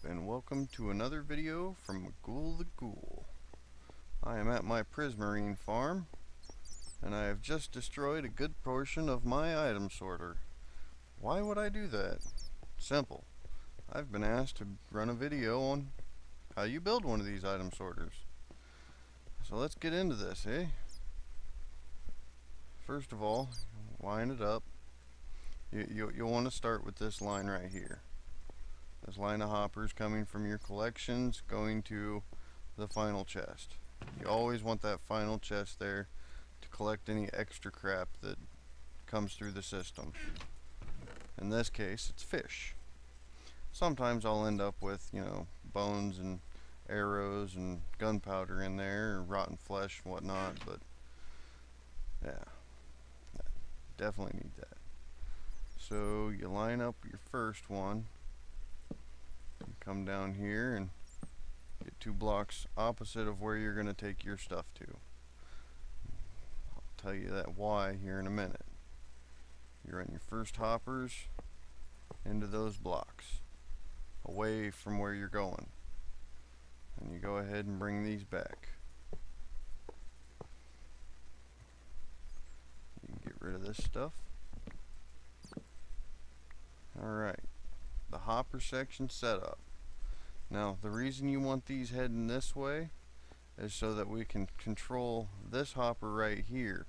and welcome to another video from Ghoul the Ghoul. I am at my Prismarine farm, and I have just destroyed a good portion of my item sorter. Why would I do that? Simple. I've been asked to run a video on how you build one of these item sorters. So let's get into this, eh? First of all, line it up. You'll want to start with this line right here. This line of hoppers coming from your collections going to the final chest. You always want that final chest there to collect any extra crap that comes through the system. In this case, it's fish. Sometimes I'll end up with, bones and arrows and gunpowder in there, or rotten flesh and whatnot, but yeah, definitely need that. So you line up your first one. Come down here and get 2 blocks opposite of where you're going to take your stuff to. I'll tell you that why here in a minute. You run your first hoppers into those blocks, away from where you're going. And you go ahead and bring these back. You can get rid of this stuff. Alright, the hopper section set up. Now, the reason you want these heading this way is so that we can control this hopper right here.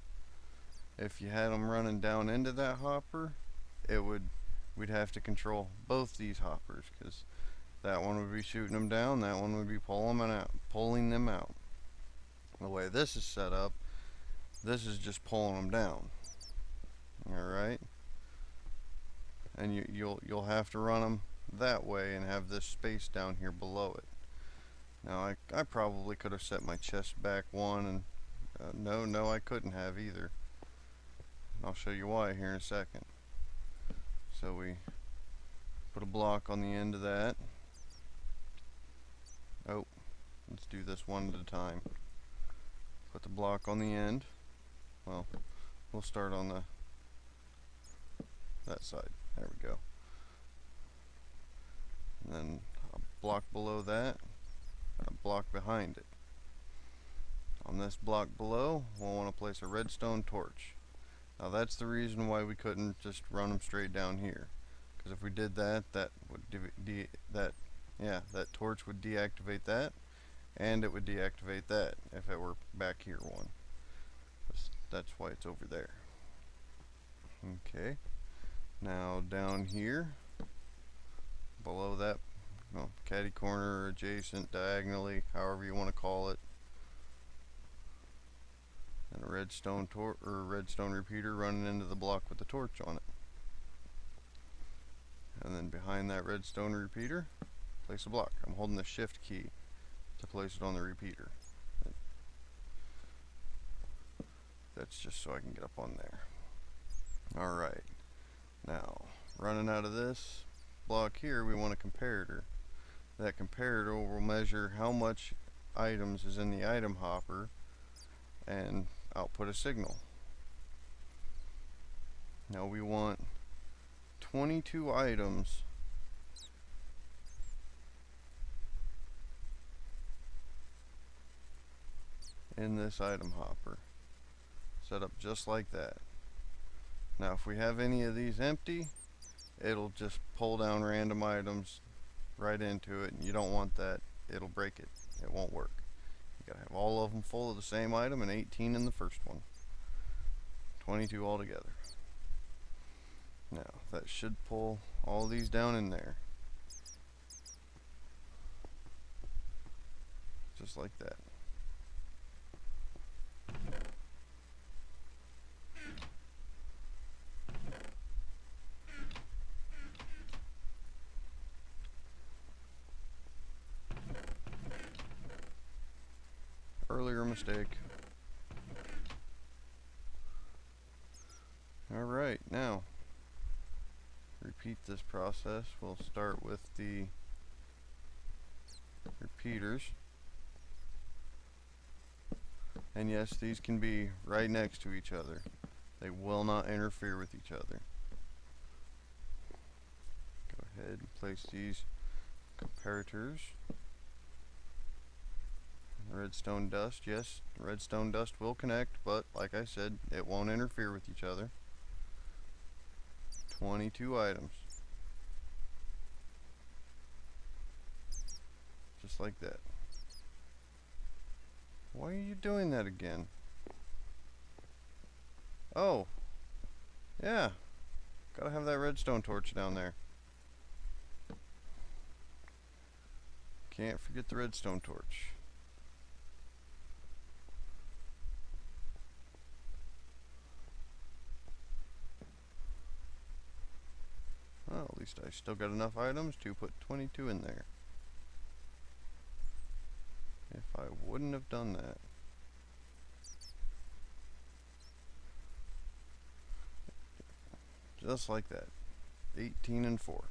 If you had them running down into that hopper, we'd have to control both these hoppers, because that one would be shooting them down, that one would be pulling them out. The way this is set up, this is just pulling them down. Alright? And you'll have to run them that way and have this space down here below it. Now I probably could have set my chest back one, and no I couldn't have either. I'll show you why here in a second. So we put a block on the end of that. Oh, let's do this one at a time. Put the block on the end. Well, we'll start on that side. There we go. And then a block below that, and a block behind it. On this block below, we'll want to place a redstone torch. Now that's the reason why we couldn't just run them straight down here, because if we did that, that torch would deactivate that, and it would deactivate that if it were back here one. That's why it's over there. Okay. Now down here, below that, caddy corner, adjacent, diagonally, however you want to call it, and a redstone repeater running into the block with the torch on it. And then behind that redstone repeater, place a block. I'm holding the shift key to place it on the repeater. That's just so I can get up on there. Alright, now running out of this block here, we want a comparator. That comparator will measure how much items is in the item hopper and output a signal. Now we want 22 items in this item hopper, set up just like that. Now if we have any of these empty, it'll just pull down random items right into it, and you don't want that. It'll break it. It won't work. You gotta have all of them full of the same item and 18 in the first one. 22 altogether. Now that should pull all these down in there. Just like that. Earlier mistake. Alright, now repeat this process. We'll start with the repeaters. And yes, these can be right next to each other. They will not interfere with each other. Go ahead and place these comparators. Redstone dust, yes, redstone dust will connect, but like I said, it won't interfere with each other. 22 items. Just like that. Why are you doing that again? Oh, yeah. Gotta have that redstone torch down there. Can't forget the redstone torch. Well, at least I still got enough items to put 22 in there. If I wouldn't have done that. Just like that. 18 and 4.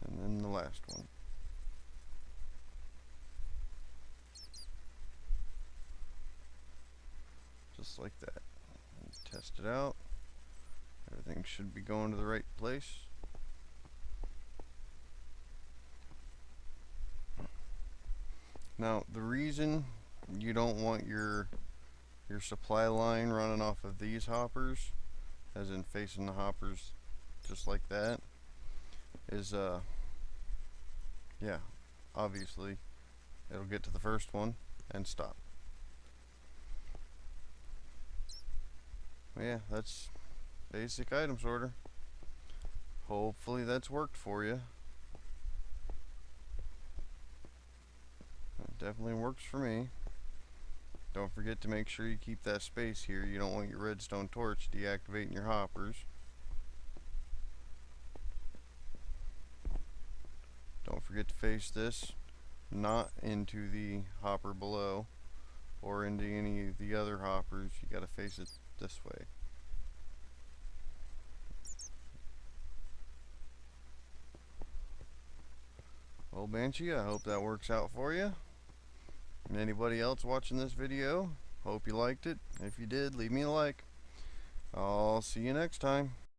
And then the last one. Just like that. And test it out. Everything should be going to the right place. Now, the reason you don't want your supply line running off of these hoppers, as in facing the hoppers just like that, is yeah, obviously it'll get to the first one and stop. Well, yeah, that's basic item sorter. Hopefully that's worked for you. It definitely works for me. Don't forget to make sure you keep that space here. You don't want your redstone torch deactivating your hoppers. Don't forget to face this, not into the hopper below or into any of the other hoppers. You gotta face it this way. Well, Banshee, I hope that works out for you. And anybody else watching this video, hope you liked it. If you did, leave me a like. I'll see you next time.